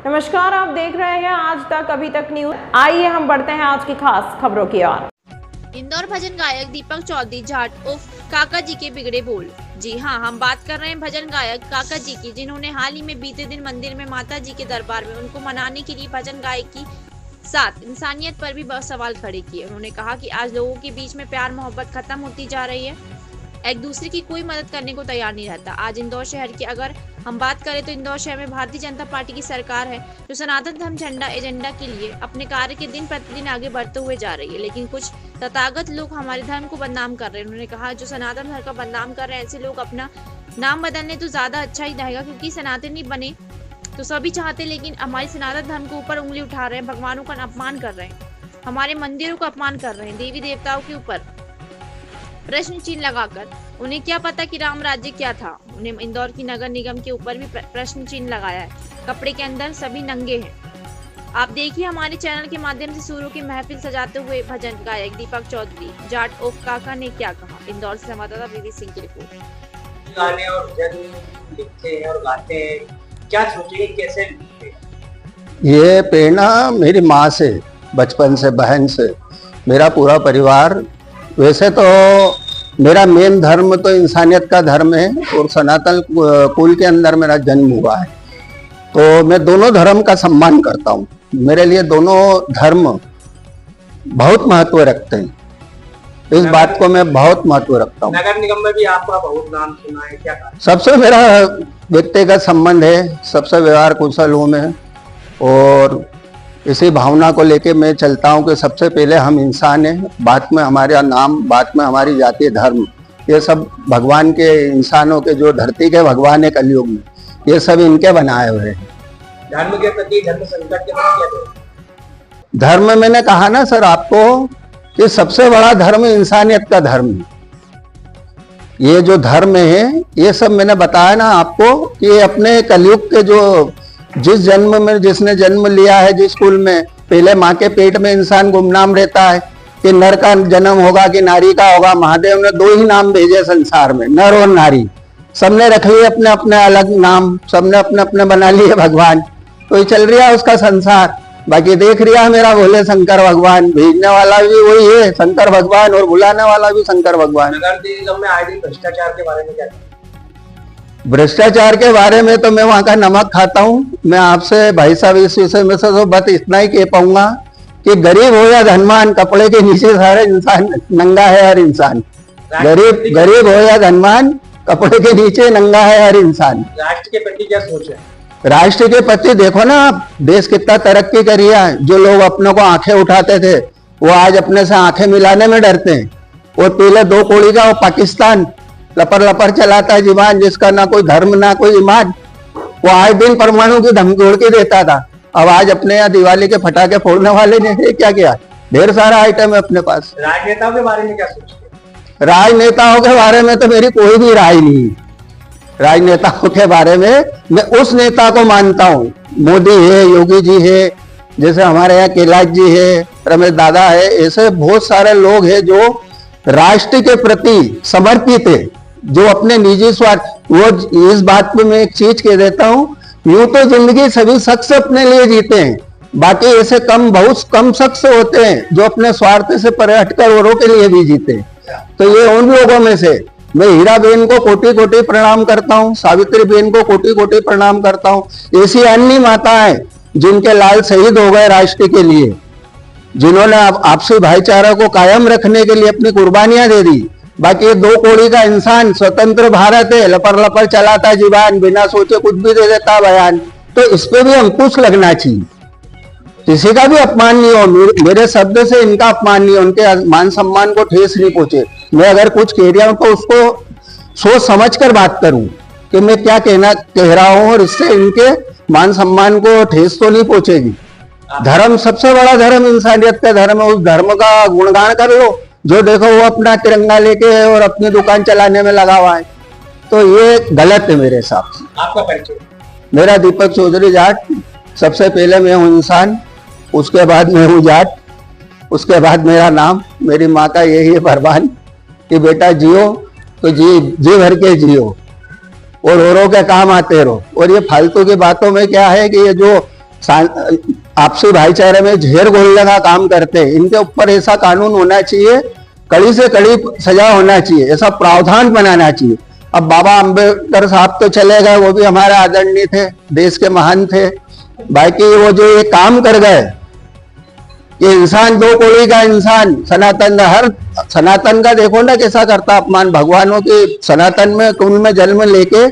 नमस्कार, आप देख रहे हैं आज तक अभी तक न्यूज। आइए हम बढ़ते हैं आज की खास खबरों की ओर। इंदौर भजन गायक दीपक चौधरी जाट उर्फ काका जी के बिगड़े बोल। जी हां, हम बात कर रहे हैं भजन गायक काका जी की, जिन्होंने हाल ही में बीते दिन मंदिर में माता जी के दरबार में उनको मनाने के लिए भजन गायक की साथ इंसानियत पर भी सवाल खड़े किए। उन्होंने कहा कि आज लोगों के बीच में प्यार मोहब्बत खत्म होती जा रही है, एक दूसरे की कोई मदद करने को तैयार नहीं रहता। आज इंदौर शहर की अगर हम बात करें तो इंदौर शहर में भारतीय जनता पार्टी की सरकार है, जो सनातन धर्म झंडा एजेंडा के लिए अपने कार्य के दिन प्रतिदिन आगे बढ़ते हुए जा रही है, लेकिन कुछ तथागत लोग हमारे धर्म को बदनाम कर रहे हैं। उन्होंने कहा जो सनातन धर्म का बदनाम कर रहे हैं, ऐसे लोग अपना नाम बदलने तो ज्यादा अच्छा ही रहेगा, क्योंकि सनातनी बने तो सभी चाहते, लेकिन हमारे सनातन धर्म के ऊपर उंगली उठा रहे हैं, भगवानों का अपमान कर रहे हैं, हमारे मंदिरों का अपमान कर रहे हैं, देवी देवताओं के ऊपर प्रश्न चिन्ह लगाकर। उन्हें क्या पता कि राम राज्य क्या था। उन्हें इंदौर की नगर निगम के ऊपर भी प्रश्न चिन्ह लगाया है। कपड़े के अंदर सभी नंगे हैं। आप देखिए हमारे चैनल के माध्यम से सूरों की महफिल सजाते हुए भजन गायक दीपक चौधरी जाट उर्फ काका ने क्या कहा। इंदौर से संवाददाता बीबी सिंह की रिपोर्ट। गाने और भजन लिखते हैं और गाते हैं, क्या सोचिए कैसे लिखते हैं? ये प्रेरणा मेरी माँ से, बचपन से, बहन से, मेरा पूरा परिवार। वैसे तो मेरा मेन धर्म तो इंसानियत का धर्म है और सनातन कुल के अंदर मेरा जन्म हुआ है, तो मैं दोनों धर्म का सम्मान करता हूँ। मेरे लिए दोनों धर्म बहुत महत्व रखते हैं, इस बात को मैं बहुत महत्व रखता हूँ। नगर निगम में भी आपका बहुत नाम सुना है, क्या कहा? सबसे मेरा व्यक्तिगत संबंध है, सबसे व्यवहार कुशल हूँ मैं, और इसी भावना को लेके मैं चलता हूँ कि सबसे पहले हम इंसान हैं, बाद में हमारा नाम, बाद में हमारी जाति, धर्म, ये सब भगवान के, इंसानों के जो धरती के भगवान है कलयुग में, ये सब इनके बनाए हुए हैं। धर्म के प्रति, धर्म संकट के प्रति क्या? धर्म मैंने कहा ना सर आपको कि सबसे बड़ा धर्म इंसानियत का धर्म है। ये जो धर्म है, ये सब मैंने बताया ना आपको कि ये अपने कलयुग के जो जिस जन्म में जिसने जन्म लिया है, जिस कुल में पहले माँ के पेट में इंसान गुमनाम रहता है कि नर का जन्म होगा कि नारी का होगा। महादेव ने दो ही नाम भेजे संसार में, नर और नारी। सबने रख लिए अपने अपने अलग नाम, सबने अपने अपने बना लिए भगवान, तो ये चल रहा है उसका संसार। बाकी देख रहा है मेरा भोले शंकर भगवान, भेजने वाला भी वही है शंकर भगवान और बुलाने वाला भी शंकर भगवान। नगर निगम में आए दिन भ्रष्टाचार के बारे में क्या? भ्रष्टाचार के बारे में तो मैं वहां का नमक खाता हूँ। मैं आपसे भाई साहब इस विषय में से तो बस इतना ही कह पाऊंगा कि गरीब हो या धनवान, कपड़े के नीचे सारे इंसान नंगा है हर इंसान। गरीब हो या धनवान, कपड़े के नीचे नंगा है हर इंसान। राष्ट्र के प्रति क्या सोच है? राष्ट्र के प्रति देखो ना आप, देश कितना तरक्की करी है। जो लोग अपने को आंखें उठाते थे, वो आज अपने से आंखें मिलाने में डरते हैं। और पहले दो कौड़ी का वो पाकिस्तान लपर लपर चलाता है जीवान, जिसका ना कोई धर्म ना कोई ईमान, वो आए दिन परमाणु की धमकी उड़ के देता था। अब आज अपने यहाँ दिवाली के फटाके फोड़ने वाले ने क्या किया, ढेर सारा आइटम है अपने पास। राजनेताओं के बारे में क्या सोचते हैं? राजनेताओं के बारे में तो मेरी कोई भी राय नहीं। राजनेताओं के बारे में मैं उस नेता को मानता हूँ, मोदी है, योगी जी है, जैसे हमारे यहाँ कैलाश जी है, रमेश दादा है, ऐसे बहुत सारे लोग हैं जो राष्ट्र के प्रति समर्पित है, जो अपने निजी स्वार्थ, वो इस बात पे मैं एक चीज कह देता हूँ, यूं तो जिंदगी सभी शख्स अपने लिए जीते हैं, बाकी ऐसे बहुत कम शख्स होते हैं जो अपने स्वार्थ से परे हटकर औरों के लिए भी जीते हैं। तो ये उन लोगों में से मैं हीरा बहन को कोटि कोटि प्रणाम करता हूँ, सावित्री बहन को कोटि कोटि प्रणाम करता हूँ। ऐसी अन्य माताएं जिनके लाल शहीद हो गए राष्ट्र के लिए, जिन्होंने आपसी भाईचारा को कायम रखने के लिए अपनी कुर्बानियां दे दी। बाकी ये दो कौड़ी का इंसान स्वतंत्र भारत है, लपर लपर चलाता जीवान, बिना सोचे कुछ भी दे देता बयान, तो इस पे भी अंकुश लगना चाहिए। किसी का भी अपमान नहीं हो, मेरे शब्द से इनका अपमान नहीं हो, उनके मान सम्मान को ठेस नहीं पहुंचे। मैं अगर कुछ कह रहा हूं तो उसको सोच समझ कर बात करूं कि मैं क्या कह रहा हूं, और इससे इनके मान सम्मान को ठेस तो नहीं पहुंचेगी। धर्म सबसे बड़ा धर्म इंसानियत का धर्म है, उस धर्म का गुणगान कर लो। जो देखो वो अपना तिरंगा लेके और अपनी दुकान चलाने में लगा हुआ है, तो ये गलत है मेरे हिसाब से। आपका परिचय? मेरा दीपक चौधरी जाट। सबसे पहले मैं हूँ इंसान, उसके बाद मैं हूँ जाट, उसके बाद मेरा नाम। मेरी माँ का यही है फरमान कि बेटा जियो तो जी भर के जियो और औरों के काम आते रहो। और ये फालतू की बातों में क्या है कि ये जो आपसी भाईचारे में झेर घोलने का काम करते हैं। इनके ऊपर ऐसा कानून होना चाहिए, कड़ी से कड़ी सजा होना चाहिए, ऐसा प्रावधान बनाना चाहिए। अब बाबा अम्बेडकर साहब तो चले गए, वो भी हमारे आदरणीय थे, देश के महान थे। बाकी वो जो ये काम कर गए, ये इंसान दो कोड़ी का इंसान, सनातन का देखो ना कैसा करता अपमान, भगवानों के सनातन में कुल में जन्म लेके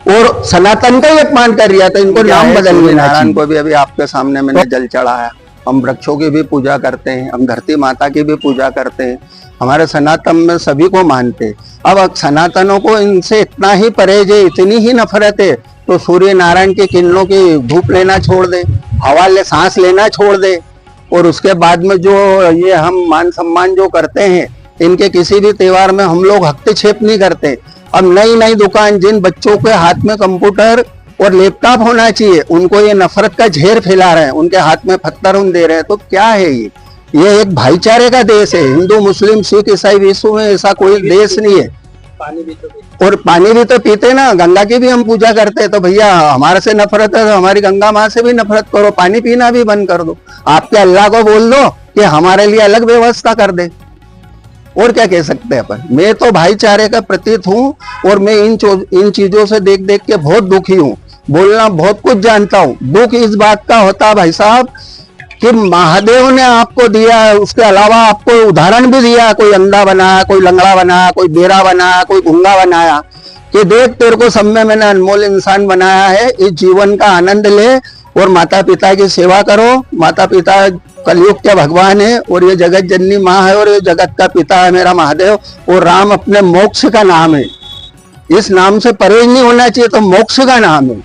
और सनातन का ही अपमान कर रहा था। इनको नाम बदल देना चाहिए। को भी अभी आपके सामने मैंने जल चढ़ाया। हम वृक्षों की भी पूजा करते हैं, हम धरती माता की भी पूजा करते हैं, हमारे सनातन में सभी को मानते हैं। अब सनातनों को इनसे इतना ही परहेज है, इतनी ही नफरत है, तो सूर्य नारायण की किरणों की धूप लेना छोड़ दे, हवा ले सांस लेना छोड़ दे। और उसके बाद में जो ये हम मान सम्मान जो करते हैं, इनके किसी भी त्योहार में हम लोग हस्तक्षेप नहीं करते। अब नई नई दुकान, जिन बच्चों के हाथ में कंप्यूटर और लैपटॉप होना चाहिए, उनको ये नफरत का झेर फैला रहे हैं, उनके हाथ में पत्थर उन दे रहे हैं। तो क्या है ये एक भाईचारे का देश है। हिंदू मुस्लिम सिख ईसाई विश्व में ऐसा कोई देश नहीं है। पानी भी तो और पानी भी तो पीते ना, गंगा की भी हम पूजा करते हैं। तो भैया हमारे से नफरत है तो हमारी गंगा माँ से भी नफरत करो, पानी पीना भी बंद कर दो। आपके अल्लाह को बोल दो कि हमारे लिए अलग व्यवस्था कर दे। और क्या कह सकते हैं अपन। मैं तो भाईचारे का प्रतीक हूँ और मैं इन चीजों से देख देख के बहुत दुखी हूँ। बोलना बहुत कुछ जानता हूँ। दुख इस बात का होता भाई साहब कि महादेव ने आपको दिया, उसके अलावा आपको उदाहरण भी दिया। कोई अंधा बनाया, कोई लंगड़ा बनाया, कोई बेरा बनाया, कोई गूंगा बनाया कि देख तेरे को सब में मैंने अनमोल इंसान बनाया है। इस जीवन का आनंद ले और माता पिता की सेवा करो। माता पिता कलयुग के भगवान है और ये जगत जननी माँ है और ये जगत का पिता है मेरा महादेव। और राम अपने मोक्ष का नाम है, इस नाम से परहेज नहीं होना चाहिए। तो मोक्ष का नाम है।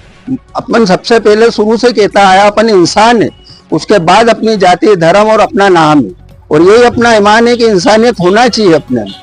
अपन सबसे पहले शुरू से कहता आया अपन इंसान है, उसके बाद अपनी जाति धर्म और अपना नाम है। और यही अपना ईमान है कि इंसानियत होना चाहिए अपने में।